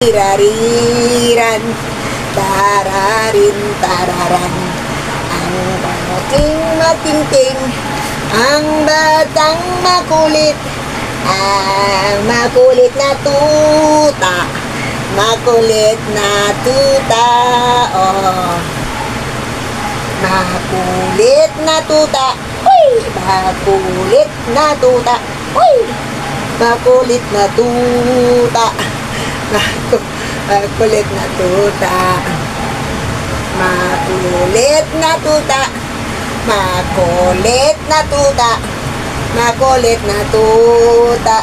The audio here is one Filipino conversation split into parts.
Tirariran, tararin, tararan. Ang bating matingting, ang batang makulit, ang makulit na tuta, makulit na tuta, oh. Makulit na tuta, uy! Makulit na tuta, uy! Makulit na tuta, makulit na tuta, makulit na tuta, makulit na tuta, makulit na tuta,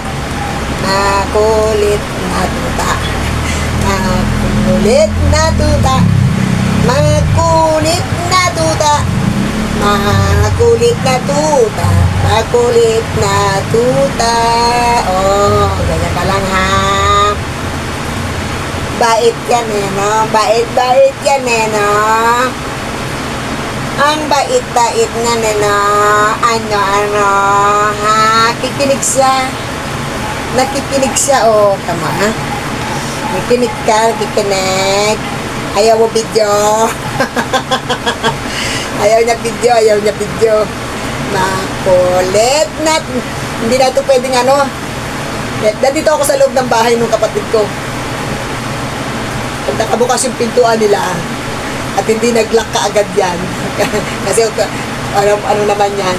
makulit na tuta, makulit na tuta, makulit na tuta, makulit na tuta, makulit na tuta. Oh, ganyan ka lang ha. Bait yan eh, no? Bait-bait yan eh, no? Ang bait-bait nga na, no? Ano, ha? Kikinig siya. Nakikinig siya, oh. Tama, ha? Nakikinig ka, nakikinig. Ayaw mo video. Ayaw niya video. Makulit na. Hindi na ito pwedeng ano. Nandito ako sa loob ng bahay ng kapatid ko. Pag nakabukas yung pintuan nila at hindi nag-lock ka agad yan kasi ano naman yan,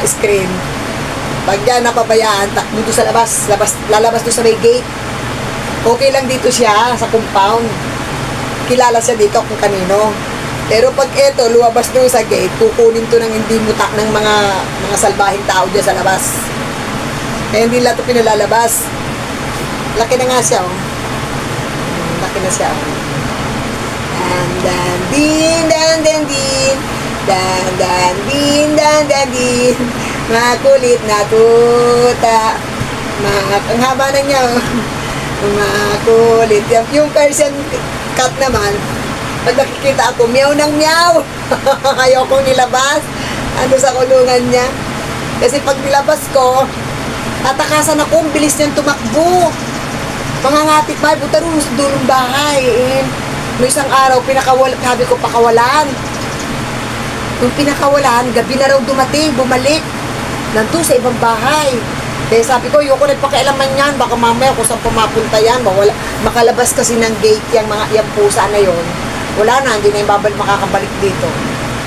screen. Pag yan napabayaan, takbo doon sa lalabas doon sa may gate. Okay lang dito siya sa compound, kilala siya dito kung kanino. Pero pag eto lumabas doon sa gate, kukunin to ng hindi mutak ng mga salbahing tao dyan sa labas. Kaya hindi lang ito pinalalabas. Laki na nga siya, oh. Laki na siya, oh. Dan din, dan din, dan din, makulit na tuta. Ang haba na niya, oh. Makulit. Yung Persian cat naman, pag nakikita ako, meow ng meow. Ayokong nilabas. Ano sa kulungan niya. Kasi pag nilabas ko, tatakasan ako, bilis niyang tumakbo. Mangangapit bahay, buta rin sa dulong bahay. May isang araw, sabi ko, pakawalan. Nung pinakawalan, gabi na raw dumating, bumalik. Nandun sa ibang bahay. Kaya sabi ko, ayoko nagpakialaman yan. Baka mamaya kung saan pumapunta yan. Makalabas kasi ng gate yung pusa na yon. Wala na, hindi na yung makakabalik dito.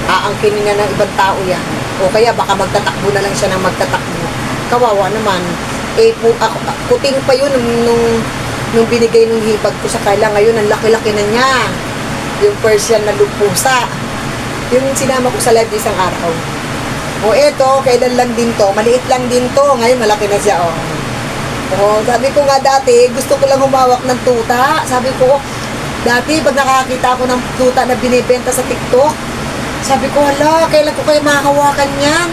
Aangkinin na ng ibang tao yan. O kaya baka magtatakbo na lang siya ng magtatakbo. Kawawa naman. Kuting pa yun nung binigay nung hipag ko sa kala. Ngayon, ang laki-laki na niya. Yung Persian na lupusa. Yung sinama ko sa live isang araw. O eto, kailan lang din to. Maliit lang din to. Ngayon, malaki na siya. O, sabi ko nga dati, gusto ko lang humawak ng tuta. Sabi ko, dati, pag nakakita ko ng tuta na binibenta sa TikTok, sabi ko, hala, kailan ko kayo makahawakan yan?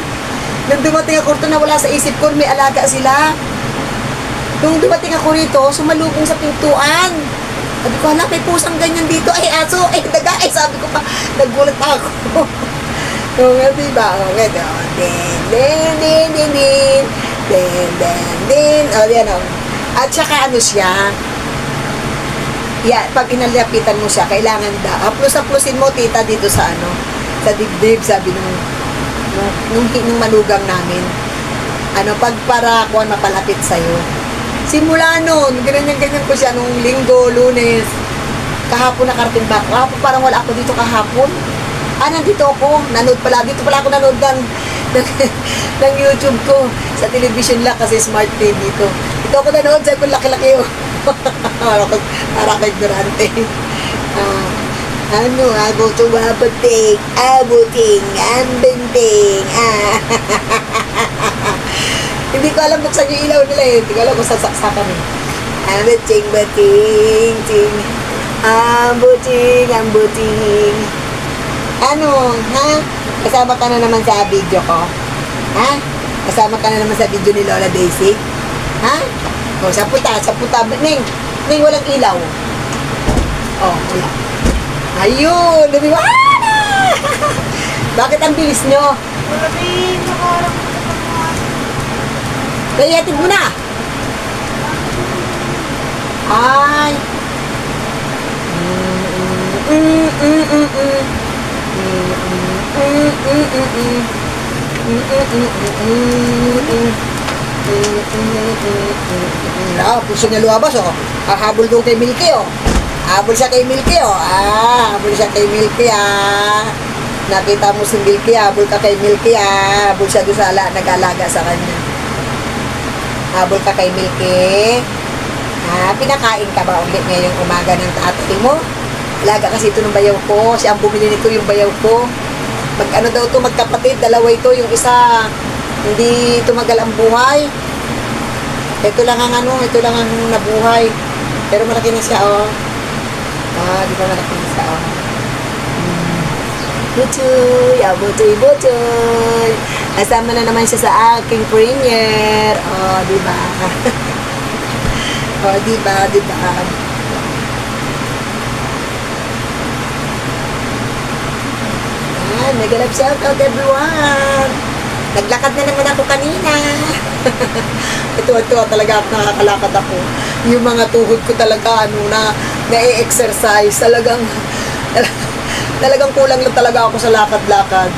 Nung dumating ako rito na wala sa isip ko, may alaga sila. Nung dumating ako rito, sumalubong sa pintuan. Sabi ko, hala, may pusang ganyan dito. Ay, aso, ay, daga. Ay, sabi ko pa, nagulat ako. O, diba? O, ganda. Den. O, yan o. At saka ano siya, pag inalapitan mo siya, kailangan haplos-haplosin mo, tita, dito sa sa dibdib, sabi nung manugang namin. Pag para ako mapalapit sa'yo. Simula noon, ganyan-ganyan ko siya nung Linggo, Lunes. Kahapon nakarating ba ako? Kahapon parang wala ako dito kahapon. Nandito ako. Dito pala ako nanood ng YouTube ko. Sa television lang kasi smart TV ko. Dito ako nanood, sabi ko laki-laki yun. Para kay ignorante. Go to abuting, ambending. Hindi ko alam buksan yung ilaw nila eh. Hindi ko alam kung sasaksakan eh. Abuting, bating, ting. Ambuting. Ano, ha? Kasama ka na naman sa video ko? Ha? Kasama ka na naman sa video ni Lola Daisy? Ha? O, sa puta. Ning, walang ilaw. O, wala. Ayun! Lumiwa! Bakit ang bilis nyo? Wala din, nakaharap ko sa mga. Kaya hatid mo na! Ay! Puso niya luwabas, oh. Habol doon kay Milky, oh. Habol siya kay Milky, oh. Habol siya kay Milky, Nakita mo si Milky, habol ka kay Milky, Habol siya doon sa nag-alaga sa kanya. Habol ka kay Milky. Pinakain ka ba ulit ngayong umaga ng tatay mo? Alaga kasi ito ng bayaw ko. Siya ang bumili nito, yung bayaw ko. Ano daw to, magkapatid, dalawa ito. Yung isa, hindi tumagal ang buhay. Ito lang ang nabuhay. Pero malaki na siya, oh. Di ba malaki na siya, oh. Butoy, butoy. Kasama na naman siya sa aking premiere. Di ba? Di ba? Nagalap shout out everyone. Naglakad na naman ako kanina. Ito talaga ako, nakakalakad ako. Yung mga tuhod ko talaga, na-exercise. Talagang kulang lang talaga ako sa lakad-lakad.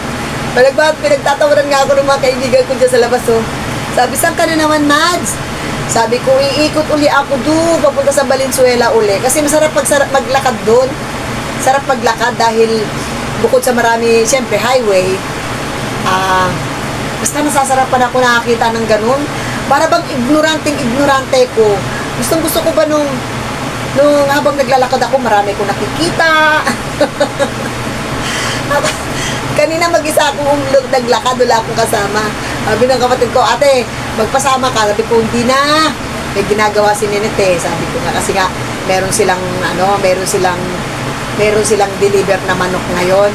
Pinagtatawaran nga ako ng mga kaibigan ko dyan sa labas, oh. Sabi, saan ka na naman, Mads? Sabi ko, iikot uli ako doon, papunta sa Valenzuela uli. Kasi masarap maglakad doon. Sarap maglakad dahil bukod sa marami, siyempre, highway. Basta nasasarapan ako nakakita ng ganun. Para bang ignorante ko. Gusto ko ba nung habang naglalakad ako, marami ko nakikita. Kanina mag-isa akong naglakad, wala akong kasama. Sabi ng kapatid ko, ate, magpasama ka. Sabi ko, hindi na. May ginagawa si Ninete. Sabi ko nga, kasi nga, meron silang deliver na manok ngayon.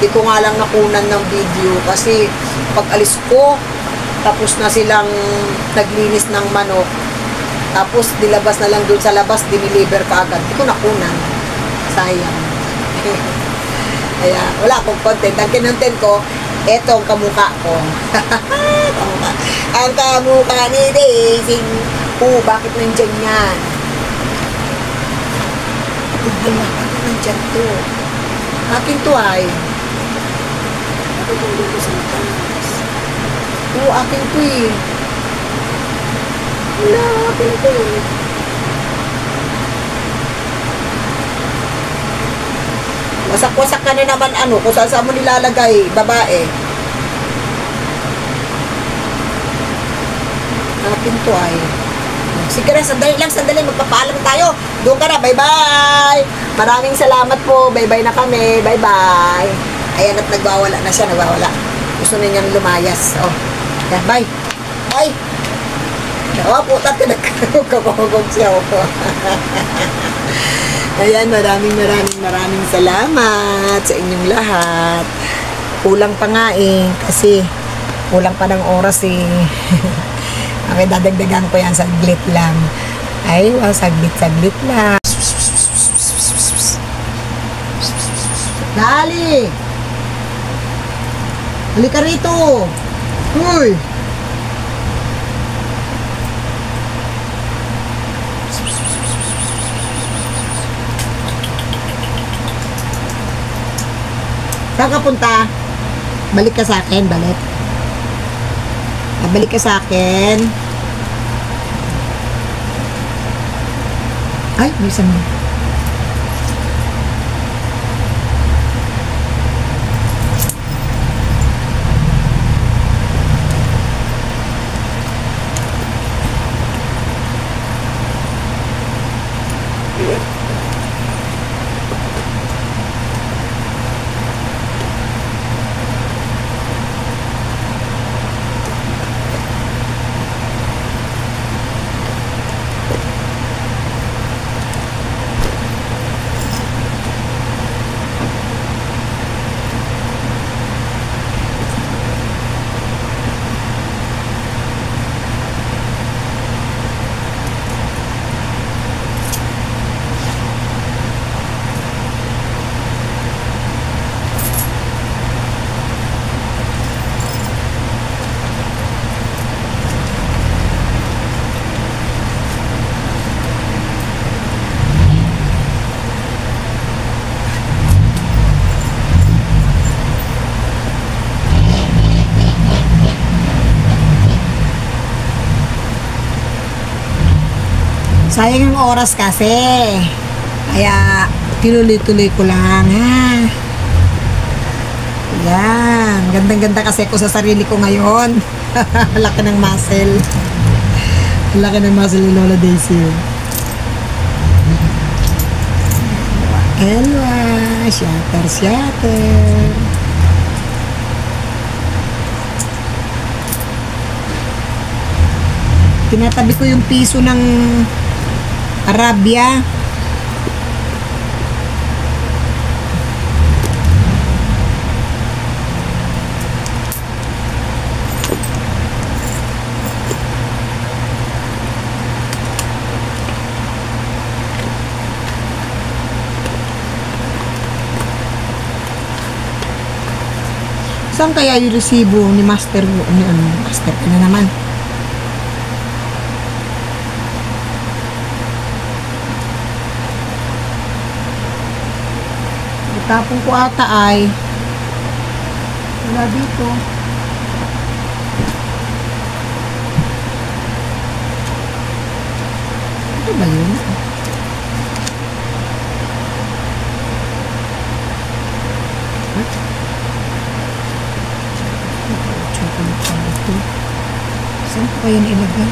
Hindi ko nga lang nakunan ng video kasi pag alis ko, tapos na silang naglinis ng manok. Tapos dilabas na lang doon sa labas, diniliver ka agad. Hindi ko nakunan. Sayang. Kaya wala akong content. Ang kinontent ko, eto ang kamukha ko. Ang kamukha ni Daisy. Bakit nandyan yan? Bakit nandyan to? Akin to ay. Bakit nandyan to sa taas? Akin to eh. Wala, akin to eh. Wasak-wasak ka na naman kung saan mo nilalagay, babae. Akin to ay. Sige na, sandali, magpapaalam tayo. Doon ka na, bye-bye. Maraming salamat po, bye-bye na kami, bye-bye. Ayan at nagwawala na siya, Gusto na niyang lumayas. Yan, bye. Bye. Putat ka, nagkakagog siya. Ayan, maraming salamat sa inyong lahat. Kulang pa nga kasi kulang pa ng oras eh. Okay, dadagdagan ko yan, saglit lang. Ay, saglit lang. Dali! Halika rito! Uy! Saan ka punta? Balik ka sa akin, balik. Balik ka sa akin. Ay, may isa mo. Sayang ang oras kasi. Kaya, tinuloy-tuloy ko lang, ha? Yan. Gandang-ganda kasi ko sa sarili ko ngayon. Laki ng muscle. Laki ng muscle ni Lola Daisy. Elwa. Shatter. Tinatabi ko yung piso ng Arabia. Saan kaya yung resibo ni Master Master ka na naman? Tapong ko ata ay wala dito. Ito ba yun? Saan ko kaya nailagay?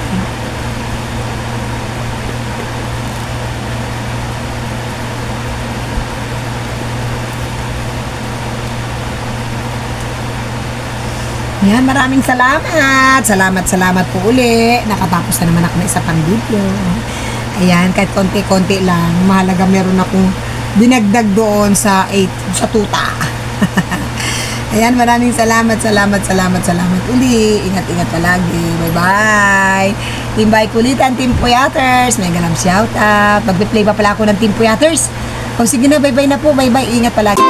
Yan, maraming salamat. Salamat po uli. Nakatapos na naman ako na isa pang video. Ayan, kahit konti-konti lang. Mahalaga meron akong dinagdag doon sa tuta. Ayan, maraming salamat uli. Ingat-ingat palagi. Bye-bye. Team Bike Kulitan, Team Puyaters. May galang shout out. Magbe-play pa pala ako ng Team Puyaters. O sige na, bye-bye na po. Bye-bye. Ingat palagi.